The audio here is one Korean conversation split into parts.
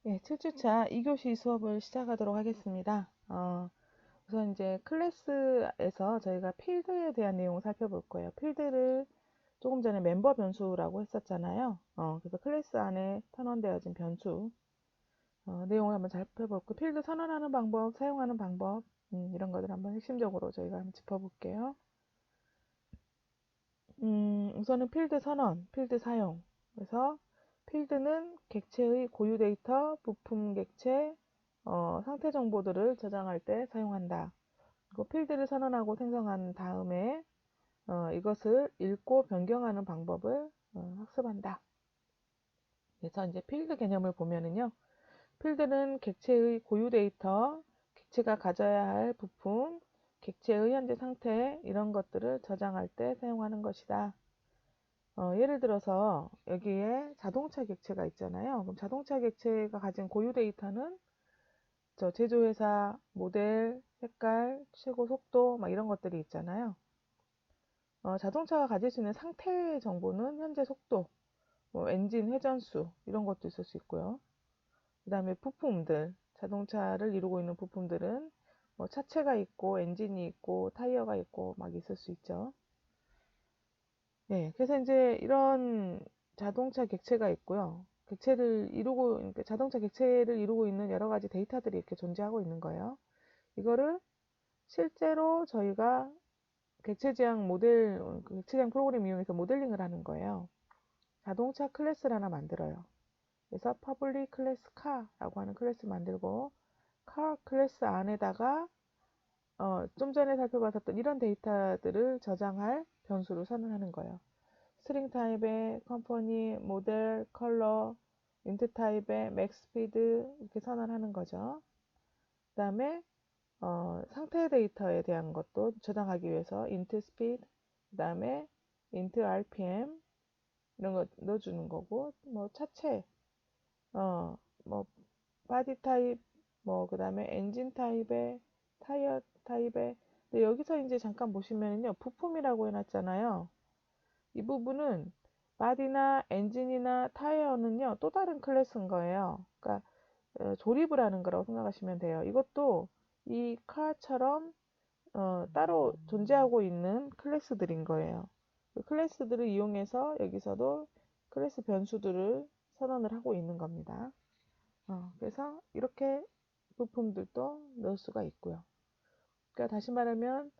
네, 7주차 2교시 수업을 시작하도록 하겠습니다. 우선 이제 클래스에서 저희가 필드에 대한 내용을 살펴볼 거예요. 필드를 조금 전에 멤버 변수라고 했었잖아요. 그래서 클래스 안에 선언되어진 변수 내용을 한번 살펴볼고, 필드 선언하는 방법, 사용하는 방법, 이런 것들 한번 핵심적으로 저희가 한번 짚어볼게요. 우선은 필드 선언, 필드 사용. 그래서 필드는 객체의 고유 데이터, 부품 객체, 상태 정보들을 저장할 때 사용한다. 그리고 필드를 선언하고 생성한 다음에 이것을 읽고 변경하는 방법을 학습한다. 그래서 이제 필드 개념을 보면은요. 필드는 객체의 고유 데이터, 객체가 가져야 할 부품, 객체의 현재 상태 이런 것들을 저장할 때 사용하는 것이다. 예를 들어서 여기에 자동차 객체가 있잖아요. 그럼 자동차 객체가 가진 고유 데이터는 저 제조회사, 모델, 색깔, 최고 속도 막 이런 것들이 있잖아요. 자동차가 가질 수 있는 상태 정보는 현재 속도, 뭐 엔진 회전수 이런 것도 있을 수 있고요. 그 다음에 부품들, 자동차를 이루고 있는 부품들은 뭐 차체가 있고 엔진이 있고 타이어가 있고 막 있을 수 있죠. 네, 그래서 이제 이런 자동차 객체가 있고요. 그러니까 자동차 객체를 이루고 있는 여러 가지 데이터들이 이렇게 존재하고 있는 거예요. 이거를 실제로 저희가 객체지향 프로그램 이용해서 모델링을 하는 거예요. 자동차 클래스를 하나 만들어요. 그래서 퍼블릭 클래스 카라고 하는 클래스 만들고, 카 클래스 안에다가 좀 전에 살펴봤었던 이런 데이터들을 저장할 변수를 선언하는 거예요. 스트링 타입의 컴퍼니, 모델, 컬러, 인트 타입의 맥 스피드 이렇게 선언하는 거죠. 그 다음에 상태 데이터에 대한 것도 저장하기 위해서 int speed, 그 다음에 int rpm 이런 거 넣어주는 거고, 뭐 차체, 뭐 바디 타입, 뭐 그 다음에 엔진 타입의 타이어 타입의. 근데 여기서 이제 잠깐 보시면요, 부품이라고 해놨잖아요. 이 부분은 바디나 엔진이나 타이어는요 또 다른 클래스인 거예요. 그러니까 조립을 하는 거라고 생각하시면 돼요. 이것도 이 카처럼 따로 존재하고 있는 클래스들인 거예요. 그 클래스들을 이용해서 여기서도 클래스 변수들을 선언을 하고 있는 겁니다. 그래서 이렇게 부품들도 넣을 수가 있고요. 그러니까 다시 말하면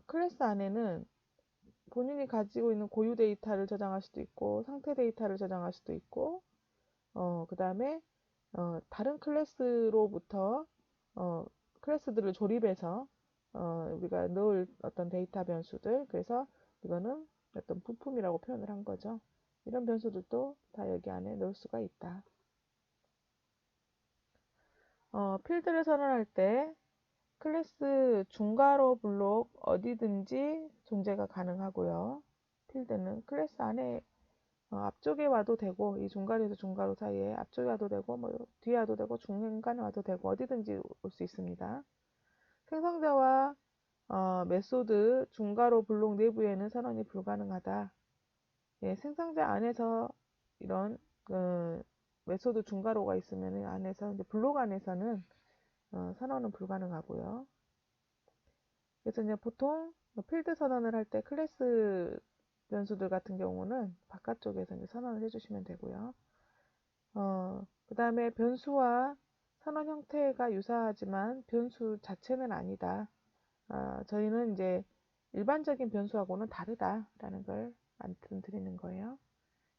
클래스 안에는 본인이 가지고 있는 고유 데이터를 저장할 수도 있고 상태 데이터를 저장할 수도 있고 그 다음에 다른 클래스로부터 클래스들을 조립해서 우리가 넣을 어떤 데이터 변수들, 그래서 이거는 어떤 부품이라고 표현을 한 거죠. 이런 변수들도 다 여기 안에 넣을 수가 있다. 필드를 선언할 때 클래스 중괄호 블록 어디든지 존재가 가능하고요. 필드는 클래스 안에 앞쪽에 와도 되고, 이 중괄호에서 중괄호 사이에 앞쪽에 와도 되고, 뭐 뒤에 와도 되고, 중간에 와도 되고, 어디든지 올 수 있습니다. 생성자와 메소드 중괄호 블록 내부에는 선언이 불가능하다. 예, 생성자 안에서 이런 메소드 중괄호가 있으면 안에서 이제 블록 안에서는 선언은 불가능하고요. 그래서 이제 보통 필드 선언을 할 때 클래스 변수들 같은 경우는 바깥쪽에서 이제 선언을 해주시면 되고요. 그 다음에 변수와 선언 형태가 유사하지만 변수 자체는 아니다. 저희는 이제 일반적인 변수하고는 다르다라는 걸 말씀드리는 거예요.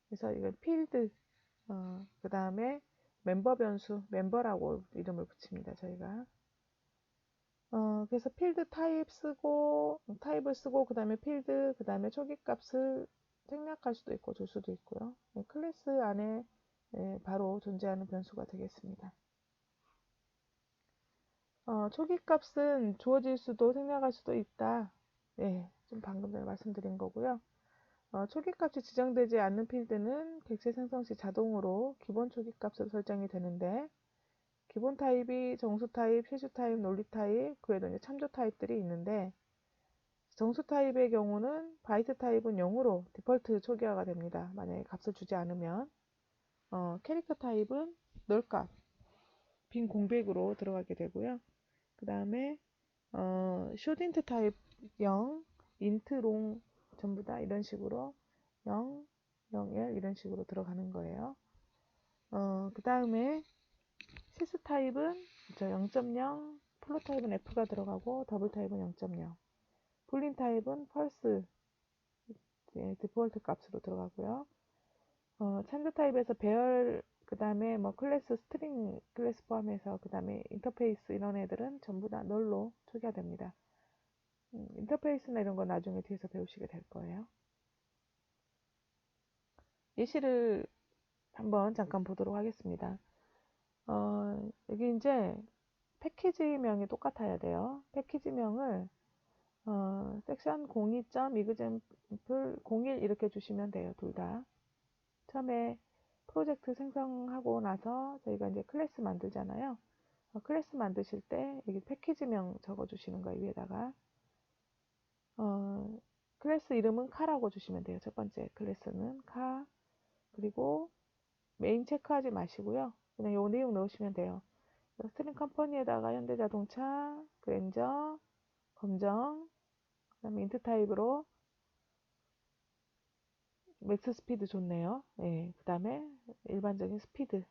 그래서 이걸 필드, 그 다음에 멤버 변수, 멤버라고 이름을 붙입니다. 저희가. 그래서 필드 타입을 쓰고, 그 다음에 필드, 그 다음에 초기값을 생략할 수도 있고, 줄 수도 있고요. 네, 클래스 안에 바로 존재하는 변수가 되겠습니다. 초기값은 주어질 수도 생략할 수도 있다. 네, 좀 방금 전에 말씀드린 거고요. 초기값이 지정되지 않는 필드는 객체 생성 시 자동으로 기본 초기값으로 설정이 되는데, 기본 타입이 정수 타입, 실수 타입, 논리 타입, 그 외에도 이제 참조 타입들이 있는데, 정수 타입의 경우는 바이트 타입은 0으로 디폴트 초기화가 됩니다. 만약에 값을 주지 않으면. 캐릭터 타입은 널값, 빈 공백으로 들어가게 되고요. 그 다음에 숏인트 타입 0, 인트 롱 전부 다 이런 식으로 0, 0L 이런 식으로 들어가는 거예요. 그 다음에 시스 타입은 0.0, 플로 타입은 F가 들어가고 더블 타입은 0.0, 불린 타입은 펄스 디폴트 값으로 들어가고요. 찬드 타입에서 배열, 그 다음에 뭐 클래스, 스트링 클래스 포함해서 그 다음에 인터페이스 이런 애들은 전부 다 널로 초기화됩니다. 인터페이스나 이런 건 나중에 뒤에서 배우시게 될 거예요. 예시를 한번 잠깐 보도록 하겠습니다. 여기 이제 패키지명이 똑같아야 돼요. 패키지명을 섹션 02.example 01 이렇게 주시면 돼요. 둘 다. 처음에 프로젝트 생성하고 나서 저희가 이제 클래스 만들잖아요. 클래스 만드실 때 여기 패키지명 적어 주시는 거예요. 위에다가 클래스 이름은 카라고 주시면 돼요. 첫 번째 클래스는 카. 그리고 메인 체크하지 마시고요. 그냥 요 내용 넣으시면 돼요. 스트링 컴퍼니에다가 현대자동차, 그랜저, 검정, 그 다음에 인트 타입으로 맥스 스피드 좋네요. 네, 그 다음에 일반적인 스피드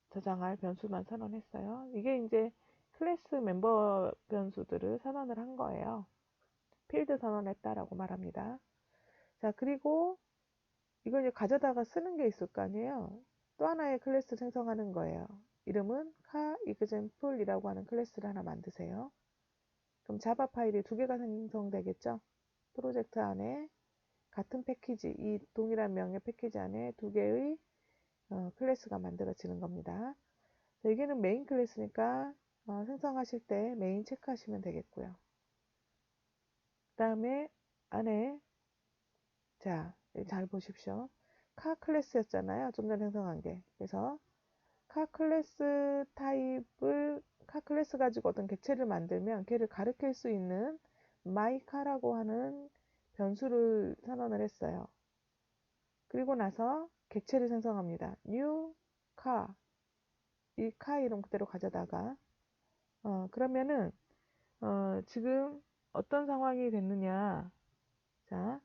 저장할 변수만 선언했어요. 이게 이제 클래스 멤버 변수들을 선언을 한 거예요. 필드 선언했다라고 말합니다. 자, 그리고 이걸 이제 가져다가 쓰는 게 있을 거 아니에요. 또 하나의 클래스 생성하는 거예요. 이름은 car.example이라고 하는 클래스를 하나 만드세요. 그럼 자바 파일이 두 개가 생성되겠죠? 프로젝트 안에 같은 패키지, 이 동일한 명의 패키지 안에 두 개의 클래스가 만들어지는 겁니다. 자, 여기는 메인 클래스니까 생성하실 때 메인 체크하시면 되겠고요. 그 다음에 안에 자, 잘 보십시오. 카 클래스였잖아요. 좀 전에 생성한 게. 그래서 카 클래스 타입을 카 클래스 가지고 어떤 객체를 만들면 걔를 가리킬 수 있는 myCar라고 하는 변수를 선언을 했어요. 그리고 나서 객체를 생성합니다. new car. 이 카 이름 그대로 가져다가 그러면은 지금 어떤 상황이 됐느냐. 자,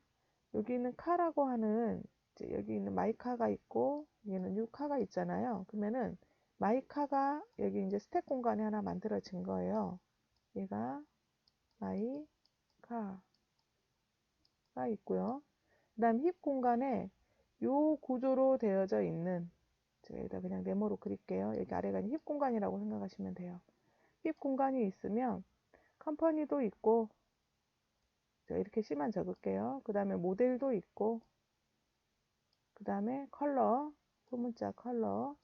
여기 있는 카라고 하는 여기 있는 마이카가 있고 여기는 뉴카가 있잖아요. 그러면은 마이카가 여기 이제 스택 공간에 하나 만들어진 거예요. 얘가 마이카가 있고요. 그 다음 힙 공간에 요 구조로 되어져 있는 제가 여기다 그냥 네모로 그릴게요. 여기 아래가 힙 공간이라고 생각하시면 돼요. 힙 공간이 있으면 컴퍼니도 있고 제가 이렇게 C만 적을게요. 그 다음에 모델도 있고 그 다음에 컬러, 소문자 컬러,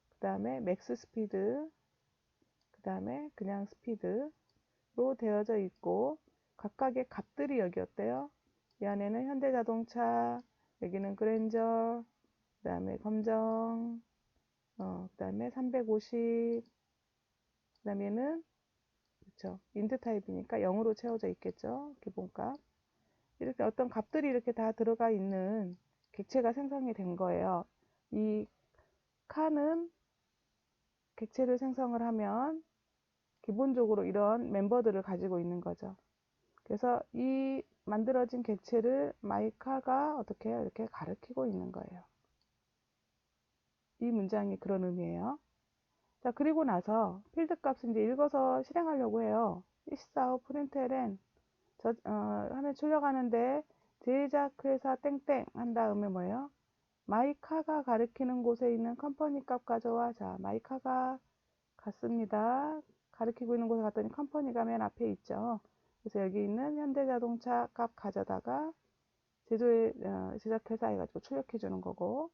그 다음에 맥스 스피드, 그 다음에 그냥 스피드로 되어져 있고 각각의 값들이 여기 어때요? 이 안에는 현대자동차, 여기는 그랜저, 그 다음에 검정, 그 다음에 350, 그 다음에는 그렇죠. 인트 타입이니까 0으로 채워져 있겠죠. 기본값. 이렇게 어떤 값들이 이렇게 다 들어가 있는 객체가 생성이 된 거예요. 이 칸은 객체를 생성을 하면 기본적으로 이런 멤버들을 가지고 있는 거죠. 그래서 이 만들어진 객체를 마이카가 어떻게 해요? 이렇게 가리키고 있는 거예요. 이 문장이 그런 의미예요. 자, 그리고 나서 필드 값을 이제 읽어서 실행하려고 해요. 이시사우 프린트LN 화면 출력하는데 제작 회사 땡땡 한 다음에 뭐예요? 마이카가 가리키는 곳에 있는 컴퍼니 값 가져와. 자, 마이카가 갔습니다. 가리키고 있는 곳에 갔더니 컴퍼니가 맨 앞에 있죠. 그래서 여기 있는 현대자동차 값 가져다가 제작회사 해가지고 출력해 주는 거고,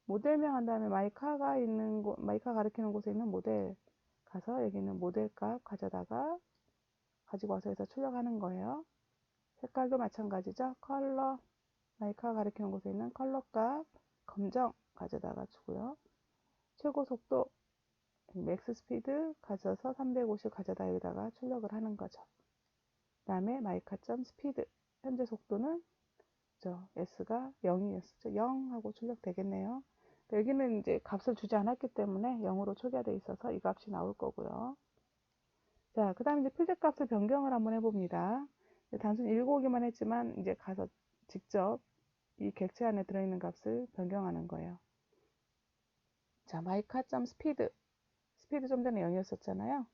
모델명 한 다음에 마이카 가리키는 곳에 있는 모델 가서 여기 있는 모델 값 가져다가 가지고 와서 해서 출력하는 거예요. 색깔도 마찬가지죠. 컬러, 마이카 가리키는 곳에 있는 컬러 값, 검정 가져다가 주고요. 최고 속도, 맥스 스피드 가져서 350 가져다 여기다가 출력을 하는 거죠. 그 다음에 마이카.스피드 스피드, 현재 속도는 S가 0이었죠. 0 하고 출력 되겠네요. 여기는 이제 값을 주지 않았기 때문에 0으로 초기화되어 있어서 이 값이 나올 거고요. 자, 그 다음에 이제 필드 값을 변경을 한번 해봅니다. 단순히 읽어오기만 했지만 이제 가서 직접 이 객체 안에 들어있는 값을 변경하는 거예요. 자, mycar.speed. 스피드 좀 전에 0이었었잖아요.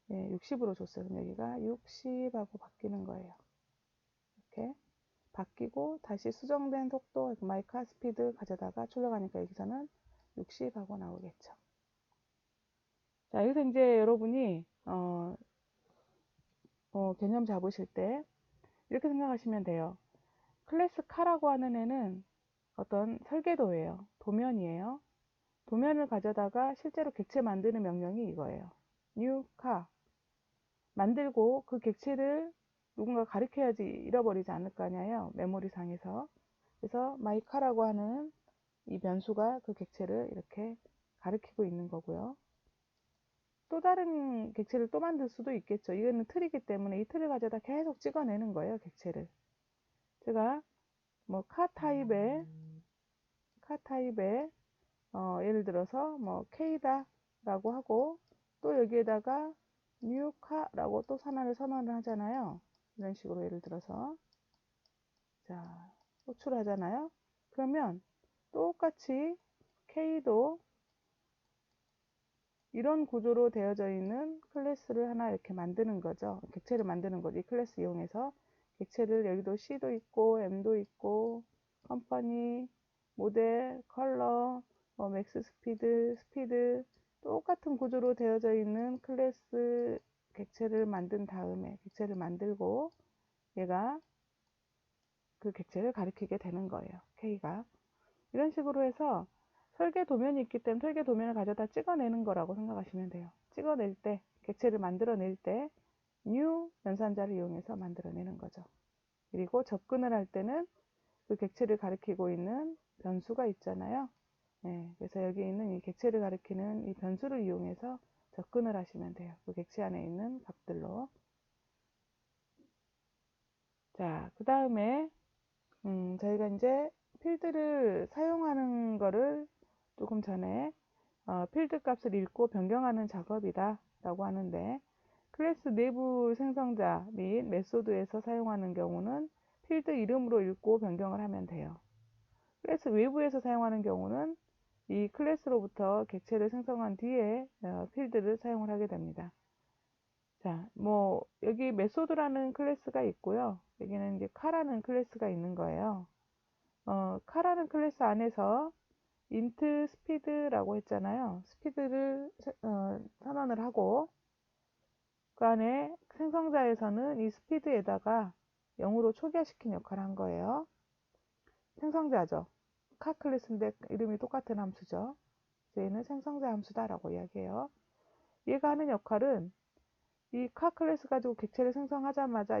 예, 60으로 줬어요. 그럼 여기가 60하고 바뀌는 거예요. 이렇게 바뀌고 다시 수정된 속도 mycar 스피드 가져다가 출력하니까 여기서는 60하고 나오겠죠. 자, 여기서 이제 여러분이 개념 잡으실 때 이렇게 생각하시면 돼요. 클래스 카라고 하는 애는 어떤 설계도예요. 도면이에요. 도면을 가져다가 실제로 객체 만드는 명령이 이거예요. new car. 만들고 그 객체를 누군가 가르쳐야지 잃어버리지 않을 거 아니에요. 메모리 상에서. 그래서 mycar라고 하는 이 변수가 그 객체를 이렇게 가리키고 있는 거고요. 또 다른 객체를 또 만들 수도 있겠죠. 이거는 틀이기 때문에 이 틀을 가져다 계속 찍어내는 거예요. 객체를. 제가 뭐 카 타입의 예를 들어서 뭐 K다 라고 하고 또 여기에다가 뉴카라고 또 선언을 하잖아요. 이런 식으로 예를 들어서 자 호출하잖아요. 그러면 똑같이 K도 이런 구조로 되어져 있는 클래스를 하나 이렇게 만드는 거죠. 객체를 만드는 거죠. 이 클래스 이용해서 객체를 여기도 C도 있고 M도 있고 컴퍼니, 모델, 컬러, 맥스 스피드 똑같은 구조로 되어져 있는 클래스 객체를 만든 다음에 객체를 만들고 얘가 그 객체를 가리키게 되는 거예요. K가. 이런 식으로 해서 설계 도면이 있기 때문에 설계 도면을 가져다 찍어내는 거라고 생각하시면 돼요. 찍어낼 때, 객체를 만들어낼 때 new 연산자를 이용해서 만들어내는 거죠. 그리고 접근을 할 때는 그 객체를 가리키고 있는 변수가 있잖아요. 네, 그래서 여기 있는 이 객체를 가리키는 이 변수를 이용해서 접근을 하시면 돼요. 그 객체 안에 있는 값들로. 자, 그 다음에 저희가 이제 필드를 사용하는 거를 조금 전에 필드 값을 읽고 변경하는 작업이다 라고 하는데 클래스 내부 생성자 및 메소드에서 사용하는 경우는 필드 이름으로 읽고 변경을 하면 돼요. 클래스 외부에서 사용하는 경우는 이 클래스로부터 객체를 생성한 뒤에 필드를 사용을 하게 됩니다. 자, 뭐 여기 메소드라는 클래스가 있고요. 여기는 이제 카라는 클래스가 있는 거예요. 카라는 클래스 안에서 int speed라고 했잖아요. 스피드를 선언을 하고 그 안에 생성자에서는 이 스피드에다가 0으로 초기화시킨 역할을 한 거예요. 생성자죠. 카 클래스인데 이름이 똑같은 함수죠. 얘는 생성자 함수다라고 이야기해요. 얘가 하는 역할은 이 카 클래스 가지고 객체를 생성하자마자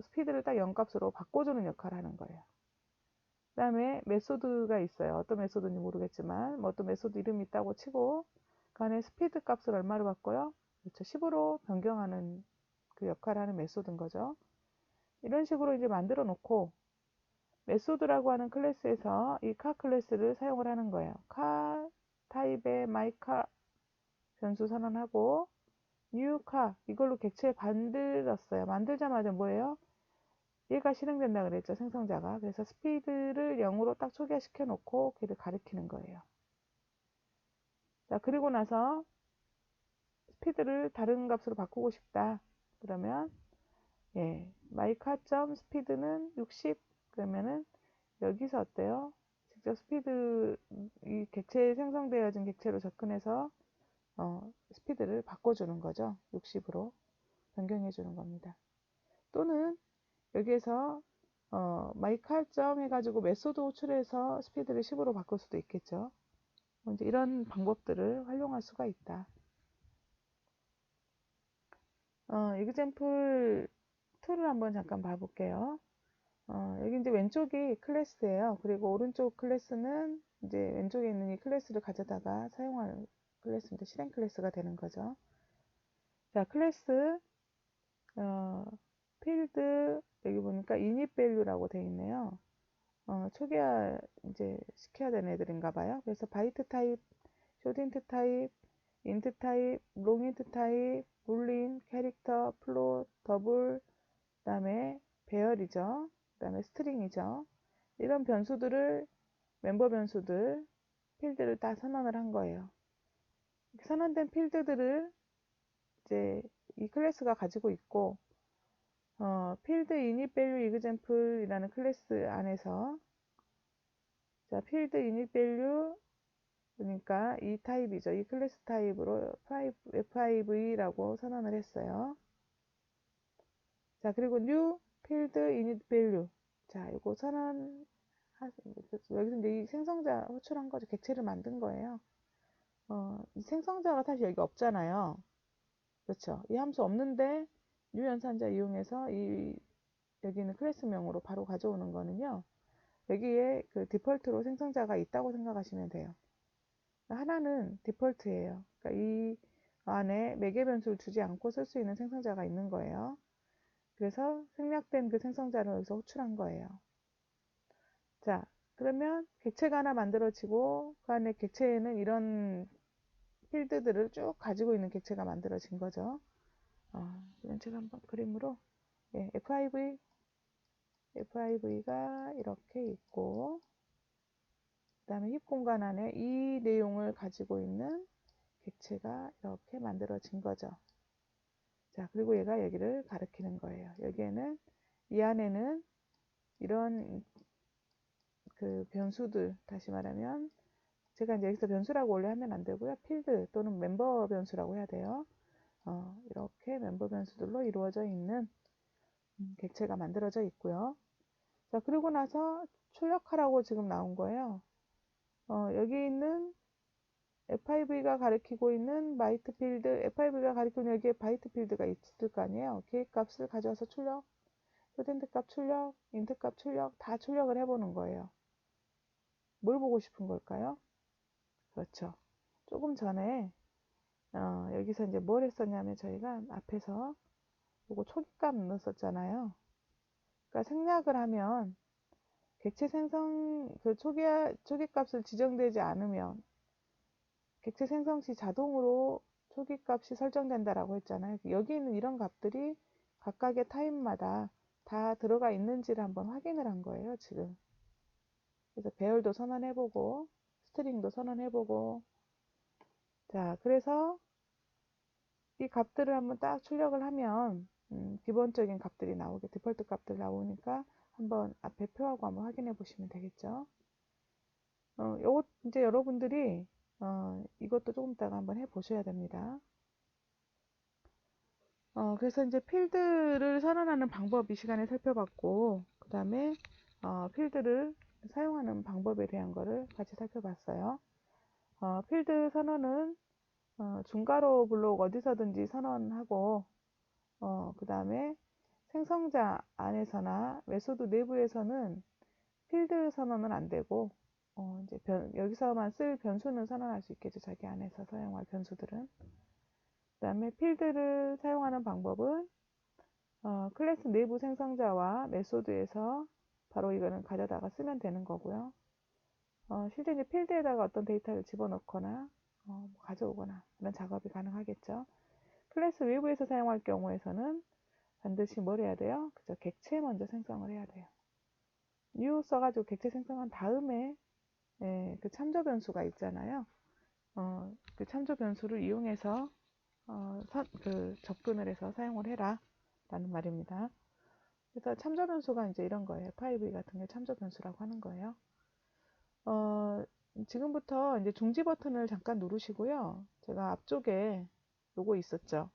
스피드를 딱 0값으로 바꿔주는 역할을 하는 거예요. 그 다음에 메소드가 있어요. 어떤 메소드인지 모르겠지만 뭐 어떤 메소드 이름이 있다고 치고 그 안에 스피드 값을 얼마로 바꿔요? 그렇죠. 10으로 변경하는 그 역할을 하는 메소드인 거죠. 이런 식으로 이제 만들어 놓고 메소드라고 하는 클래스에서 이 카 클래스를 사용을 하는 거예요. 카 타입의 mycar 변수 선언하고 new car 이걸로 객체 만들었어요. 만들자마자 뭐예요? 얘가 실행된다 그랬죠. 생성자가. 그래서 스피드를 0으로 딱 초기화시켜 놓고 걔를 가리키는 거예요. 자, 그리고 나서 스피드를 다른 값으로 바꾸고 싶다. 그러면 예, mycar.speed는 60 그러면은 여기서 어때요? 직접 스피드 이 객체에 생성되어진 객체로 접근해서 스피드를 바꿔주는 거죠. 60으로 변경해 주는 겁니다. 또는 여기에서 mycar.점 해가지고 메소드 호출해서 스피드를 10으로 바꿀 수도 있겠죠. 이제 이런 방법들을 활용할 수가 있다. example 2를 한번 잠깐 봐볼게요. 여기 이제 왼쪽이 클래스예요. 그리고 오른쪽 클래스는 이제 왼쪽에 있는 이 클래스를 가져다가 사용할 클래스인데 실행 클래스가 되는 거죠. 자, 클래스 필드 여기 보니까 init value라고 되어 있네요. 초기화 이제 시켜야 되는 애들인가 봐요. 그래서 바이트 타입, 쇼딘트 타입, 인트 타입, 롱인트 타입, 불린, 캐릭터, 플롯, 더블, 그 다음에 배열이죠. 그 다음에 스트링이죠. 이런 변수들을, 멤버 변수들, 필드를 다 선언을 한 거예요. 선언된 필드들을 이제 이 클래스가 가지고 있고, 필드 init value example이라는 클래스 안에서, 자, 필드 init value, 그러니까 이 타입이죠. 이 클래스 타입으로 FIV라고 선언을 했어요. 자, 그리고 new field init value. 자, 이거 여기서 이제 이 생성자 호출한 거죠. 객체를 만든 거예요. 이 생성자가 사실 여기 없잖아요. 그렇죠. 이 함수 없는데 new 연산자 이용해서 여기는 클래스명으로 바로 가져오는 거는요. 여기에 그 디폴트로 생성자가 있다고 생각하시면 돼요. 하나는 디폴트예요. 그러니까 이 안에 매개 변수를 주지 않고 쓸 수 있는 생성자가 있는 거예요. 그래서 생략된 그 생성자를 여기서 호출한 거예요. 자, 그러면 객체가 하나 만들어지고 그 안에 객체에는 이런 필드들을 쭉 가지고 있는 객체가 만들어진 거죠. 그럼 제가 한번 그림으로 FIV가 이렇게 있고 그 다음에 힙 공간 안에 이 내용을 가지고 있는 객체가 이렇게 만들어진 거죠. 자, 그리고 얘가 여기를 가리키는 거예요. 여기에는 이 안에는 이런 그 변수들, 다시 말하면 제가 이제 여기서 변수라고 원래 하면 안 되고요. 필드 또는 멤버 변수라고 해야 돼요. 이렇게 멤버 변수들로 이루어져 있는 객체가 만들어져 있고요. 자, 그리고 나서 출력하라고 지금 나온 거예요. 여기 있는 FIV가 가리키고 있는 바이트 필드, FIV가 가리키고 있는 여기에 바이트 필드가 있을 거 아니에요. 기획값을 가져와서 출력, 스튜던트 값 출력, 인트 값 출력, 다 출력을 해보는 거예요. 뭘 보고 싶은 걸까요? 그렇죠. 조금 전에 여기서 이제 뭘 했었냐면 저희가 앞에서 요거 초기값 넣었었잖아요. 그러니까 생략을 하면 객체 생성 그 초기값을 지정되지 않으면 객체 생성 시 자동으로 초기값이 설정된다라고 했잖아요. 여기 있는 이런 값들이 각각의 타입마다 다 들어가 있는지를 한번 확인을 한 거예요, 지금. 그래서 배열도 선언해보고 스트링도 선언해보고 자, 그래서 이 값들을 한번 딱 출력을 하면 기본적인 값들이 나오게 디폴트 값들 나오니까 한번 앞에 표하고 한번 확인해 보시면 되겠죠. 요거 이제 여러분들이 이것도 조금 이따가 한번 해 보셔야 됩니다. 그래서 이제 필드를 선언하는 방법 이 시간에 살펴봤고 그 다음에 필드를 사용하는 방법에 대한 거를 같이 살펴봤어요. 필드 선언은 중괄호 블록 어디서든지 선언하고 그 다음에 생성자 안에서나 메소드 내부에서는 필드 선언은 안 되고 이제 여기서만 쓸 변수는 선언할 수 있겠죠. 자기 안에서 사용할 변수들은. 그 다음에 필드를 사용하는 방법은 클래스 내부 생성자와 메소드에서 바로 이거는 가져다가 쓰면 되는 거고요. 실제 이제 필드에다가 어떤 데이터를 집어넣거나 뭐 가져오거나 그런 작업이 가능하겠죠. 클래스 외부에서 사용할 경우에서는 반드시 뭘 해야 돼요? 그죠? 객체 먼저 생성을 해야 돼요. new 써가지고 객체 생성한 다음에 그 참조 변수가 있잖아요. 그 참조 변수를 이용해서 접근을 해서 사용을 해라 라는 말입니다. 그래서 참조 변수가 이제 이런 거예요. FIV 같은 게 참조 변수라고 하는 거예요. 지금부터 이제 중지 버튼을 잠깐 누르시고요. 제가 앞쪽에 요거 있었죠.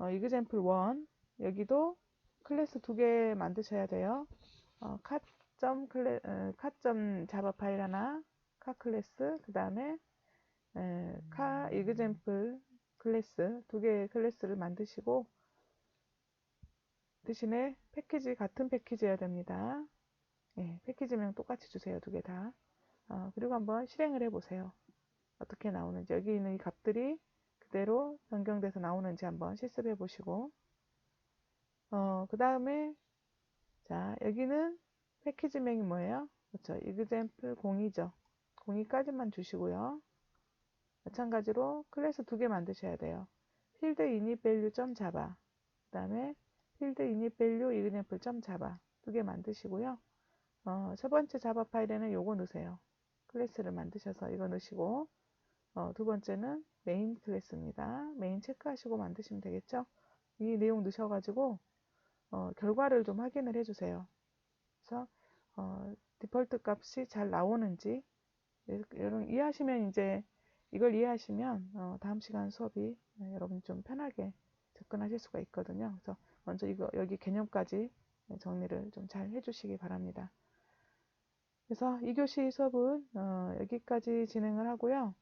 example 1 여기도 클래스 2개 만드셔야 돼요. cat.java 파일 하나, cat 클래스, 그 다음에 cat example 클래스 2개의 클래스를 만드시고 대신에 패키지 같은 패키지여야 됩니다. 패키지명 똑같이 주세요. 2개 다. 그리고 한번 실행을 해보세요. 어떻게 나오는지 여기 있는 이 값들이 그대로 변경돼서 나오는지 한번 실습해 보시고 그 다음에 자 여기는 패키지명이 뭐예요? 그렇죠. example 0이죠. 0까지만 주시고요. 마찬가지로 클래스 두 개 만드셔야 돼요. field init value .java 그 다음에 field init value example .java 두 개 만드시고요. 첫 번째 자바 파일에는 요거 넣으세요. 클래스를 만드셔서 이거 넣으시고 두 번째는 메인 클래스입니다. 메인 체크하시고 만드시면 되겠죠. 이 내용 넣으셔가지고 결과를 좀 확인을 해주세요. 그래서 디폴트 값이 잘 나오는지 여러분 이해하시면 이제 이걸 이해하시면 다음 시간 수업이 여러분 좀 편하게 접근하실 수가 있거든요. 그래서 먼저 이거 여기 개념까지 정리를 좀 잘 해주시기 바랍니다. 그래서 2교시 수업은 여기까지 진행을 하고요.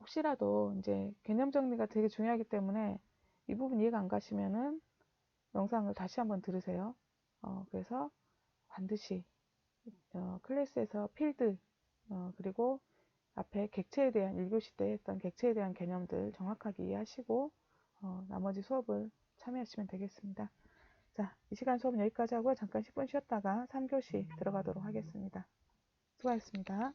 혹시라도 이제 개념 정리가 되게 중요하기 때문에 이 부분 이해가 안 가시면은 영상을 다시 한번 들으세요. 그래서 반드시 클래스에서 필드 그리고 앞에 객체에 대한 1교시 때 했던 객체에 대한 개념들 정확하게 이해하시고 나머지 수업을 참여하시면 되겠습니다. 자, 이 시간 수업은 여기까지 하고요. 잠깐 10분 쉬었다가 3교시 들어가도록 하겠습니다. 수고하셨습니다.